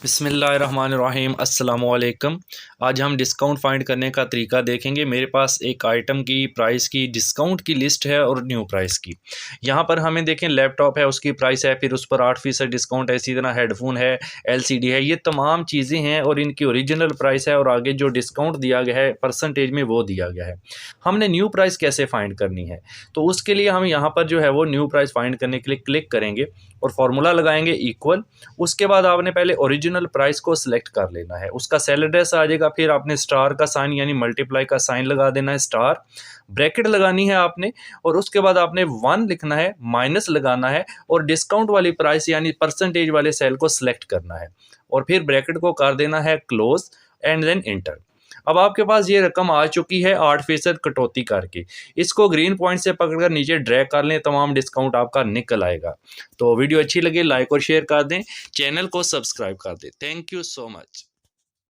बिस्मिल्लाहिर्रहमानिर्रहीम अस्सलामुअलैकुम। आज हम डिस्काउंट फाइंड करने का तरीका देखेंगे। मेरे पास एक आइटम की प्राइस की डिस्काउंट की लिस्ट है और न्यू प्राइस की। यहाँ पर हमें देखें लैपटॉप है, उसकी प्राइस है, फिर उस पर 8% डिस्काउंट है, इसी तरह हेडफोन है, एलसीडी है, ये तमाम चीज़ें हैं और इनकी ओरिजिनल प्राइस है और आगे जो डिस्काउंट दिया गया है परसेंटेज में वो दिया गया है। हमने न्यू प्राइस कैसे फाइंड करनी है, तो उसके लिए हम यहाँ पर जो है वो न्यू प्राइस फाइंड करने के लिए क्लिक करेंगे और फार्मूला लगाएंगे इक्वल। उसके बाद आपने पहले ओरिजिनल प्राइस को सिलेक्ट कर लेना है, उसका सेल एड्रेस आ जाएगा, फिर आपने स्टार का साइन यानी मल्टीप्लाई का साइन लगा देना है, स्टार ब्रैकेट लगानी है आपने और उसके बाद आपने 1 लिखना है, माइनस लगाना है और डिस्काउंट वाली प्राइस यानी परसेंटेज वाले सेल को सिलेक्ट करना है और फिर ब्रैकेट को कर देना है क्लोज एंड देन इंटर। अब आपके पास ये रकम आ चुकी है 8% कटौती करके। इसको ग्रीन पॉइंट से पकड़कर नीचे ड्रैग कर लें, तमाम डिस्काउंट आपका निकल आएगा। तो वीडियो अच्छी लगे लाइक और शेयर कर दें, चैनल को सब्सक्राइब कर दें। Thank you so much.